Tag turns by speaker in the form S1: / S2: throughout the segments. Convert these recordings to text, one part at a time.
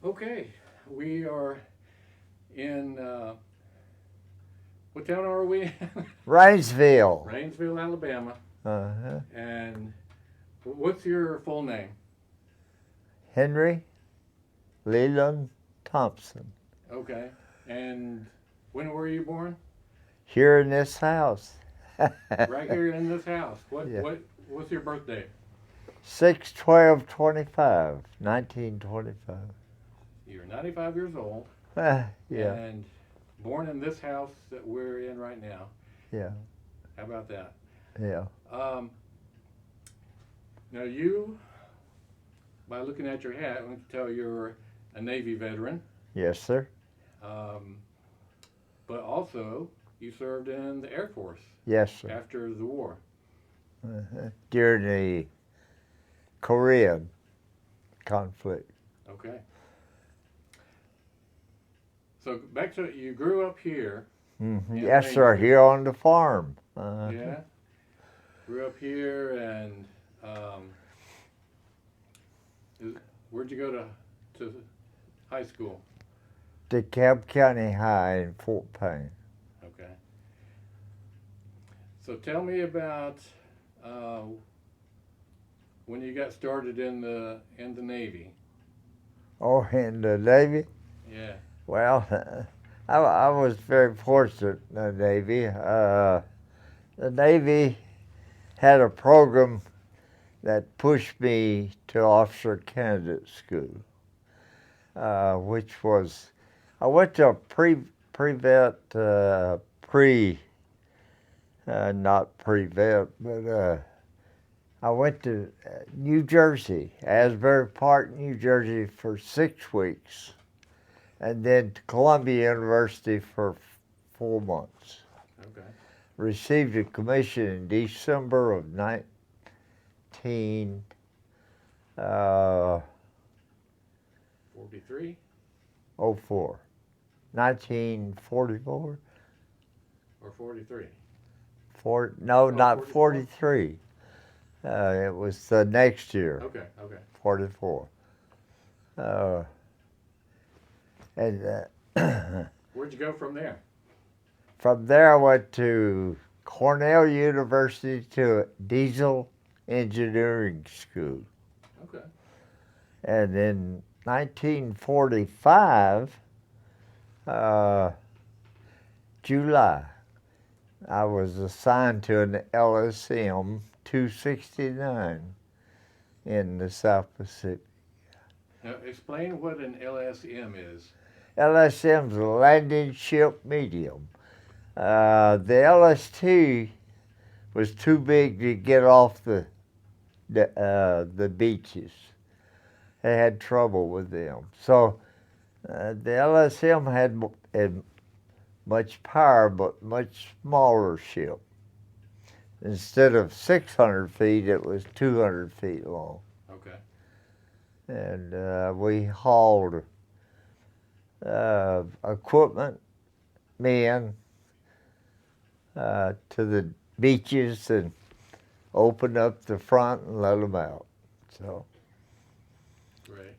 S1: Okay, we are in, what town are we?
S2: Rainsville.
S1: Rainsville, Alabama.
S2: Uh-huh.
S1: And what's your full name?
S2: Henry Lelon Thompson.
S1: Okay. And when were you born?
S2: Here in this house.
S1: Right here in this house.
S2: Yeah.
S1: What's your birthday?
S2: 6/12/25, 1925.
S1: You're 95 years old
S2: Yeah,
S1: and born in this house that we're in right now.
S2: yeah,
S1: How about that?
S2: yeah.
S1: Um, Now you, by looking at your hat, I can tell you're a Navy veteran.
S2: Yes, sir.
S1: Um, but also you served in the Air Force
S2: Yes, sir.
S1: after the war.
S2: During the Korean conflict.
S1: Okay. So back to you grew up here.
S2: Mm-hmm.
S1: in
S2: Yes, sir.
S1: Rainsville.
S2: Here on the farm.
S1: Yeah. Grew up here, and where'd you go to high school?
S2: DeKalb County High in Fort Payne.
S1: Okay. So tell me about when you got started in the Navy.
S2: Oh, in the Navy?
S1: Yeah.
S2: Well, I was very fortunate in the Navy. The Navy had a program that pushed me to officer candidate school, which was, I went to a pre-vet, not pre-vet, but I went to New Jersey, Asbury Park, New Jersey for 6 weeks, and then to Columbia University for 4 months.
S1: Okay.
S2: Received a commission in December of 1904.
S1: 43.
S2: 1944?
S1: Or 43.
S2: No, not
S1: 44?
S2: 43. It was the next year,
S1: Okay. Okay.
S2: 44. And
S1: Where'd you go from there?
S2: from there I went to Cornell University to Diesel Engineering School.
S1: Okay.
S2: And in 1945, July, I was assigned to an LSM 269 in the South Pacific.
S1: Now explain what an LSM is.
S2: LSM's a landing ship medium. The LST was too big to get off the beaches. They had trouble with them. So the LSM had much power, but much smaller ship. Instead of 600 feet, it was 200 feet long.
S1: Okay.
S2: And we hauled equipment, men, to the beaches and opened up the front and let them out. So
S1: Great.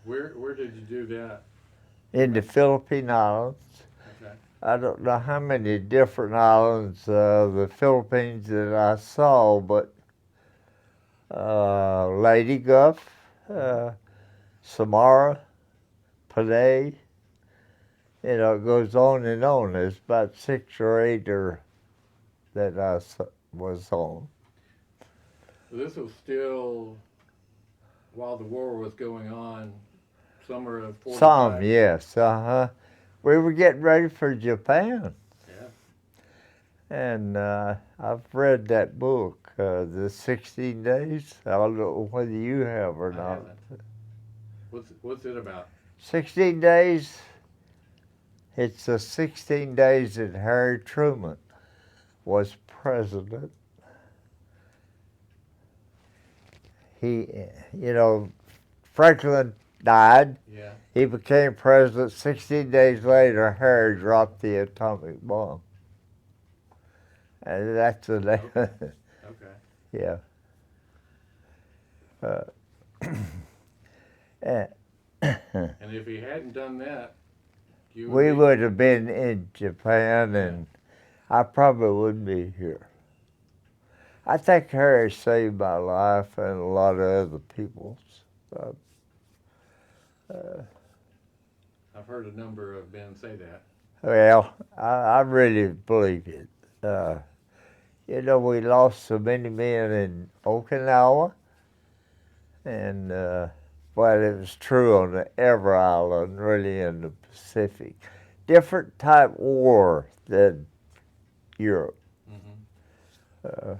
S1: Where did you do that?
S2: in the Philippine Islands.
S1: Okay.
S2: I don't know how many different islands the Philippines that I saw, but Leyte Gulf, Samara, Panay, it goes on and on. There's about 6 or 8 that I was on.
S1: This was still while the war was going on, summer of 45.
S2: Some, yes, We were getting ready for Japan.
S1: Yeah.
S2: And I've read that book, The 16 Days. I don't know whether you have or
S1: I
S2: not.
S1: haven't. What's it about?
S2: 16 Days, it's the 16 days that Harry Truman was president. Franklin died.
S1: Yeah.
S2: He became president. 16 days later, Harry dropped the atomic bomb. And that's the name.
S1: Okay.
S2: Yeah.
S1: And if he hadn't done that, you
S2: We
S1: be,
S2: would have been in Japan, and I probably wouldn't be here. I think Harry saved my life and a lot of other people's.
S1: I've heard a number of men say that.
S2: Well, I really believe it. You know, we lost so many men in Okinawa, and well, it was true on every island, really, in the Pacific. Different type war than Europe.
S1: Mm-hmm.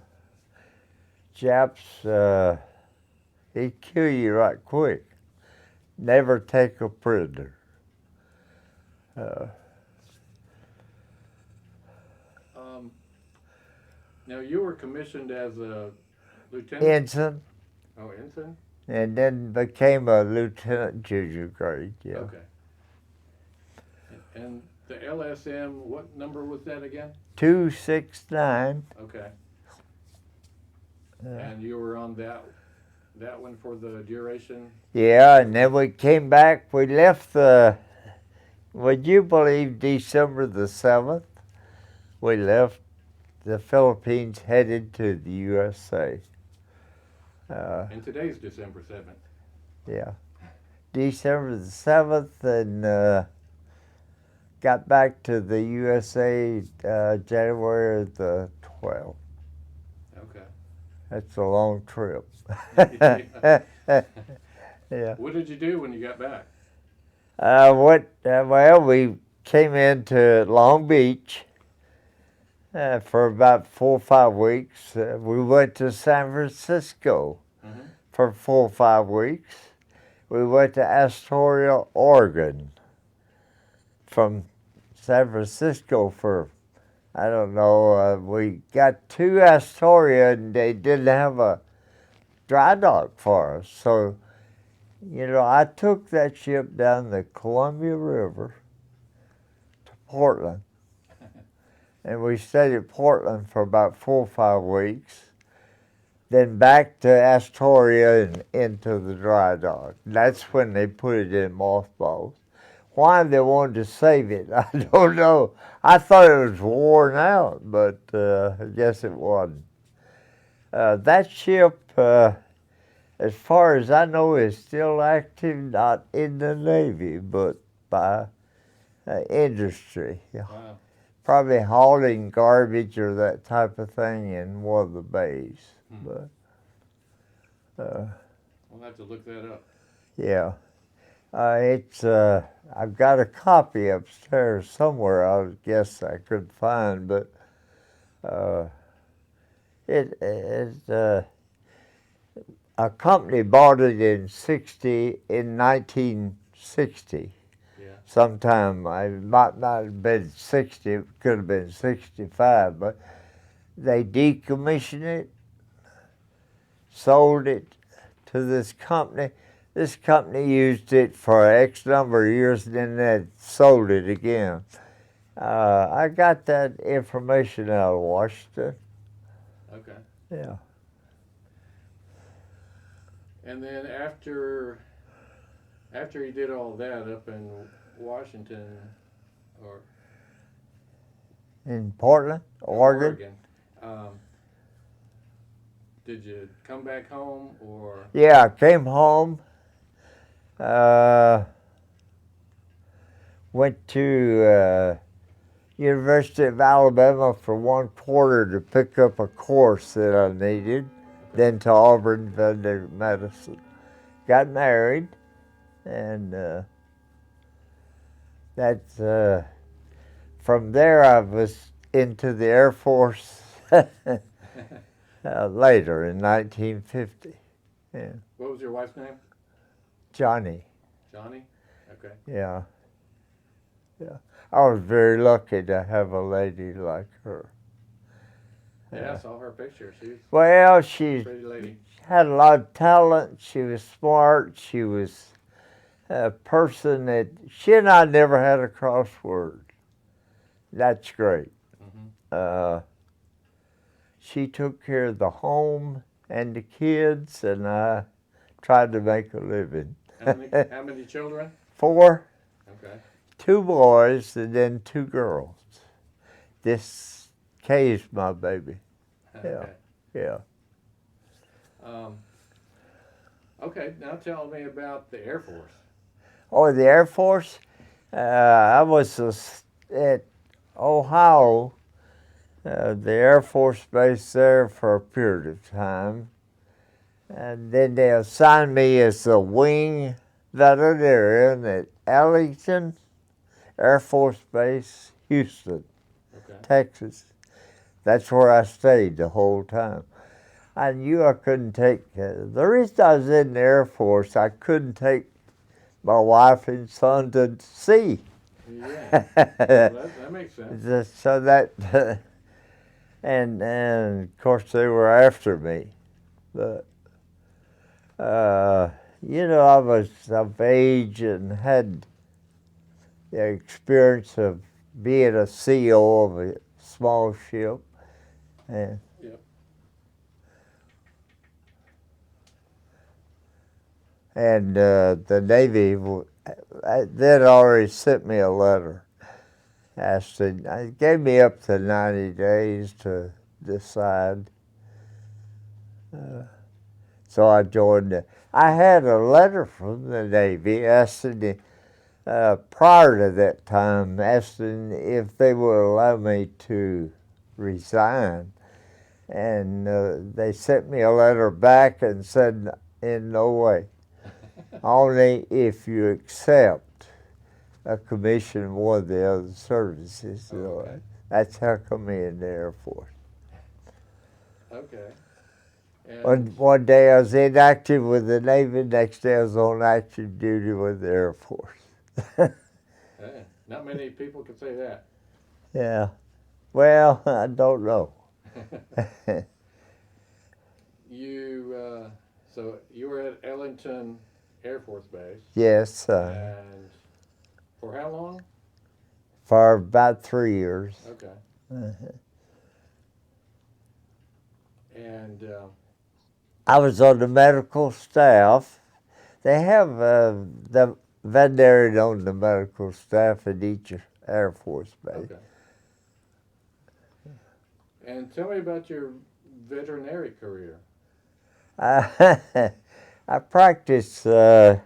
S2: Japs, they kill you right quick. Never take a prisoner.
S1: Now you were commissioned as a lieutenant.
S2: Ensign,
S1: Oh, ensign.
S2: and then became a lieutenant junior grade. Yeah.
S1: Okay. And the LSM, what number was that again?
S2: 269.
S1: Okay. And you were on that one for the duration?
S2: Yeah, and then we came back. We left would you believe, December the 7th? We left the Philippines, headed to the USA.
S1: And today's December 7th.
S2: Yeah. December the 7th, and got back to the USA January the 12th.
S1: Okay.
S2: That's a long trip. Yeah.
S1: What did you do when you got back?
S2: Well, we came into Long Beach for about 4 or 5 weeks. We went to San Francisco for 4 or 5 weeks. We went to Astoria, Oregon from San Francisco for, I don't know, we got to Astoria and they didn't have a dry dock for us. So, you know, I took that ship down the Columbia River to Portland. And we stayed at Portland for about 4 or 5 weeks. Then back to Astoria and into the dry dock. That's when they put it in mothballs. Why they wanted to save it, I don't know. I thought it was worn out, but I guess it wasn't. That ship, as far as I know, is still active, not in the Navy, but by industry.
S1: Wow.
S2: Probably hauling garbage or that type of thing in one of the bays. But
S1: We'll have to look that up.
S2: yeah, it's I've got a copy upstairs somewhere. I guess I could find, but a company bought it in 1960.
S1: Yeah.
S2: Sometime, I might not have been 60, it could have been 65, but they decommissioned it, sold it to this company. This company used it for X number of years, and then they sold it again. I got that information out of Washington.
S1: Okay.
S2: Yeah.
S1: And then after you did all that up in Washington, or
S2: In Portland, Oregon.
S1: Did you come back home, or?
S2: Yeah, I came home. Went to University of Alabama for 1 quarter to pick up a course that I needed. Then to Auburn Veterinary Medicine. Got married, and that's from there I was into the Air Force later in 1950. Yeah.
S1: What was your wife's name?
S2: Johnny.
S1: Johnny? Okay.
S2: Yeah. Yeah. I was very lucky to have a lady like her.
S1: Yeah, I saw her picture.
S2: Well,
S1: She's
S2: she
S1: a pretty lady.
S2: had a lot of talent. She was smart. She was a person that she and I never had a crossword. That's great. She took care of the home and the kids, and I tried to make a living.
S1: How many children?
S2: 4,
S1: Okay.
S2: 2 boys and then 2 girls. This Kay's my baby.
S1: Okay.
S2: Yeah.
S1: Okay, now tell me about the Air Force.
S2: Oh, the Air Force? I was at Ohio, the Air Force base there for a period of time. And then they assigned me as a wing veterinarian at Arlington Air Force Base, Houston,
S1: Okay.
S2: Texas. That's where I stayed the whole time. I knew I couldn't take, the reason I was in the Air Force, I couldn't take my wife and son to sea.
S1: Yeah, well, that makes sense.
S2: So that, and of course they were after me. But, I was of age and had the experience of being a CO of a small ship. And
S1: Yep.
S2: And the Navy they'd already sent me a letter asking. It gave me up to 90 days to decide. So I joined. I had a letter from the Navy asking, prior to that time, asking if they would allow me to resign. And they sent me a letter back and said, in no way. Only if you accept a commission in one of the other services.
S1: Okay.
S2: That's how I come in the Air Force.
S1: Okay. And
S2: One day I was inactive with the Navy, next day I was on active duty with the Air Force.
S1: not many people can say that.
S2: Yeah. Well, I don't know.
S1: So you were at Ellington Air Force Base.
S2: Yes.
S1: And for how long?
S2: For about 3 years.
S1: Okay.
S2: Uh-huh.
S1: And
S2: I was on the medical staff. They have the veterinarian on the medical staff at each Air Force base.
S1: okay. And tell me about your veterinary career.
S2: I practiced in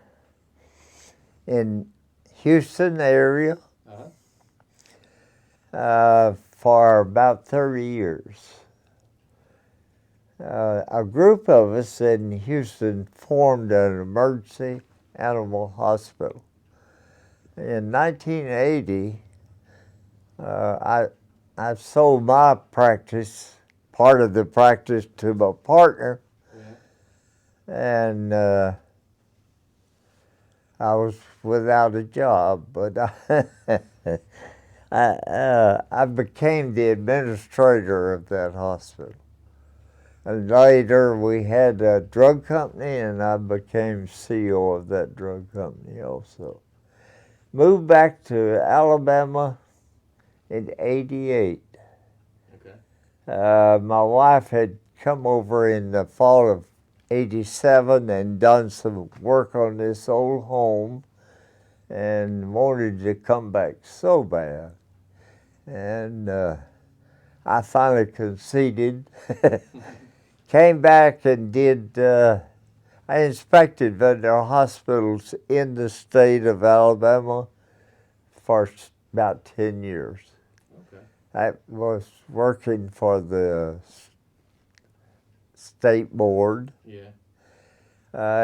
S2: Houston area for about 30 years. A group of us in Houston formed an emergency animal hospital. In 1980, I sold my practice, part of the practice, to my partner, and I was without a job, but I became the administrator of that hospital. And later we had a drug company, and I became CEO of that drug company also. Moved back to Alabama in '88.
S1: Okay.
S2: My wife had come over in the fall of '87 and done some work on this old home and wanted to come back so bad. And I finally conceded. Came back and did, I inspected veterinary hospitals in the state of Alabama for about 10 years.
S1: Okay.
S2: I was working for the state board.
S1: Yeah.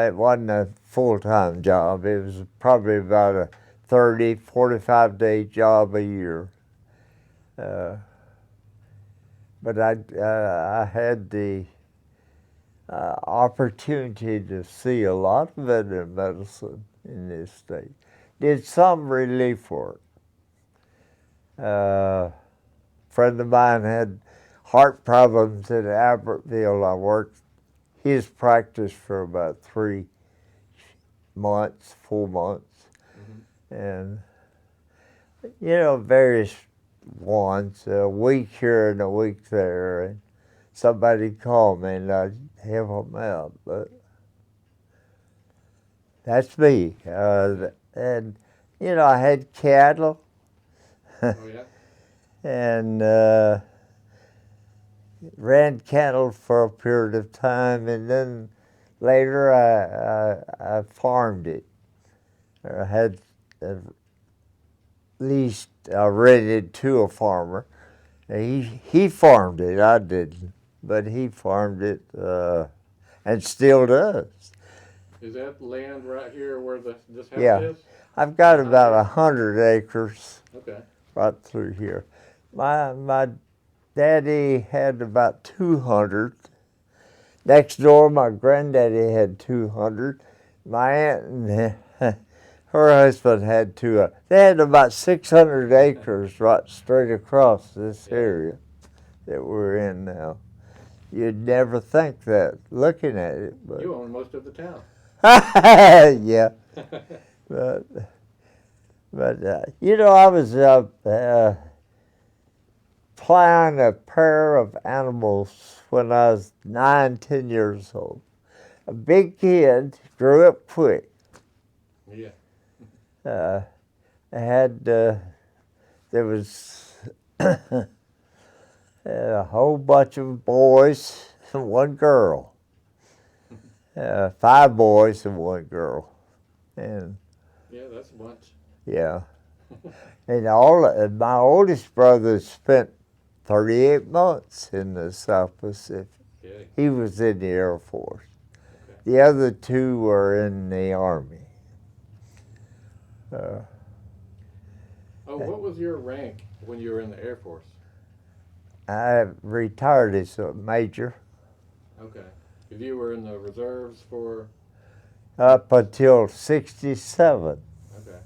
S2: It wasn't a full-time job. It was probably about a 30, 45-day job a year. But I had the opportunity to see a lot of veterinary medicine in this state. Did some relief work. A friend of mine had heart problems in Albertville. I worked his practice for about 3 months, 4 months.
S1: Mm-hmm.
S2: And, various ones, a week here and a week there. And somebody called me and I'd help them out. But That's me. And, you know, I had cattle
S1: Oh yeah.
S2: and ran cattle for a period of time, and then later I farmed it. I had at least I rented to a farmer. He farmed it. I didn't, but he farmed it and still does.
S1: Is that land right here where this house
S2: Yeah.
S1: is?
S2: I've got
S1: Behind
S2: about
S1: you?
S2: 100 acres
S1: Okay.
S2: right through here. My daddy had about 200. Next door, my granddaddy had 200. My aunt and her husband had two. They had about 600 acres right straight across this
S1: Yeah.
S2: area that we're in now. You'd never think that looking at it, but
S1: You own most of the town.
S2: yeah. But you know, I was plowing a pair of animals when I was 9, 10 years old. A big kid, grew up quick.
S1: Yeah.
S2: I had there was a whole bunch of boys and one girl. 5 boys and 1 girl, and
S1: Yeah, that's a bunch.
S2: yeah, and my oldest brother spent 38 months in the South Pacific.
S1: Okay.
S2: He was in the Air Force.
S1: Okay.
S2: The other 2 were in the Army.
S1: Oh, what was your rank when you were in the Air Force?
S2: I retired as a major
S1: Okay. If you were in the reserves for.
S2: up until 67.
S1: Okay.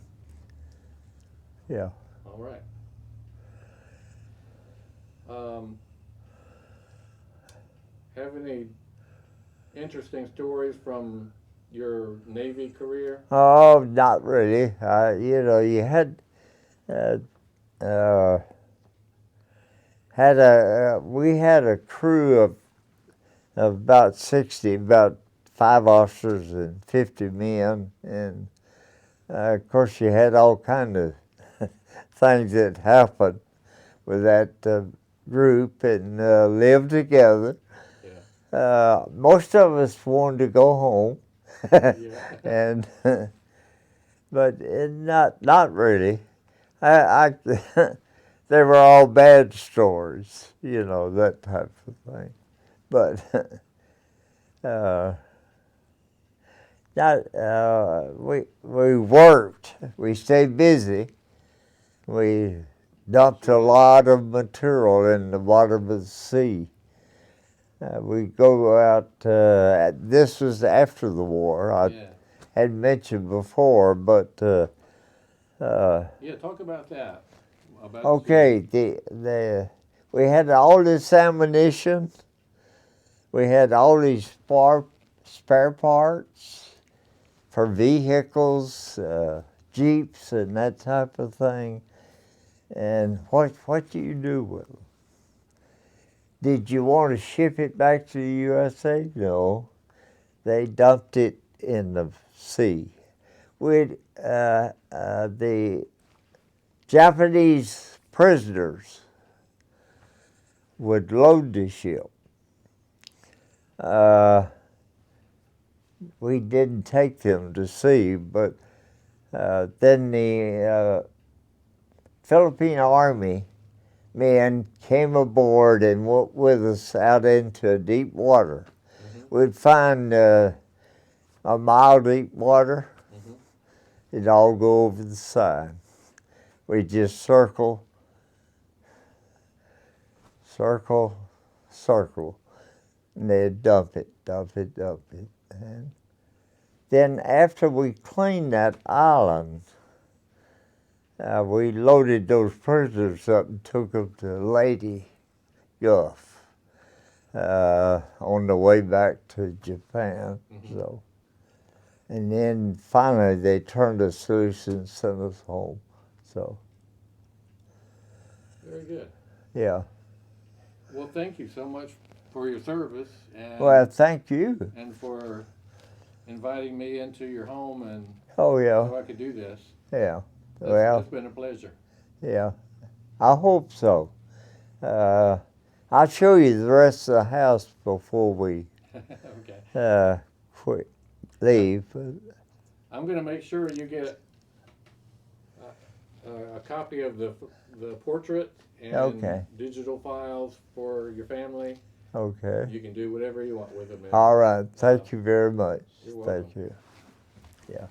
S2: Yeah.
S1: All right. Have any interesting stories from your Navy career?
S2: Oh, not really. You know, you had we had a crew of about 60, about 5 officers and 50 men, and of course you had all kind of things that happened with that group and lived together.
S1: Yeah.
S2: Most of us wanted to go home,
S1: Yeah.
S2: and but not really. I they were all bad stories, you know, that type of thing. But we worked. We stayed busy. We dumped a lot of material in the bottom of the sea. We go out. This was after the war. I
S1: Yeah.
S2: had mentioned before, but
S1: Yeah. Talk about that. About
S2: okay. We had all this ammunition. We had all these spare parts for vehicles, jeeps, and that type of thing. And what do you do with them? Did you want to ship it back to the USA? No. They dumped it in the sea. The Japanese prisoners would load the ship. We didn't take them to sea, but then the Philippine Army men came aboard and went with us out into deep water.
S1: Mm-hmm.
S2: We'd find a mile deep water.
S1: Mm-hmm.
S2: It'd all go over the side. We'd just circle, and they'd dump it. And then after we cleaned that island, we loaded those prisoners up and took them to Leyte Gulf on the way back to Japan.
S1: Mm-hmm.
S2: So, and then finally they turned us loose and sent us home. So,
S1: Very good.
S2: yeah.
S1: Well, thank you so much for your service and
S2: Well, thank you.
S1: and for inviting me into your home and
S2: Oh yeah,
S1: so I could do this.
S2: yeah.
S1: That's been a pleasure.
S2: Yeah. I hope so. I'll show you the rest of the house before we
S1: Okay.
S2: quit, leave.
S1: I'm going to make sure you get a copy of the portrait and
S2: Okay.
S1: digital files for your family.
S2: Okay.
S1: You can do whatever you want with them.
S2: All right. Thank you very much.
S1: You're welcome.
S2: Thank you. Yeah.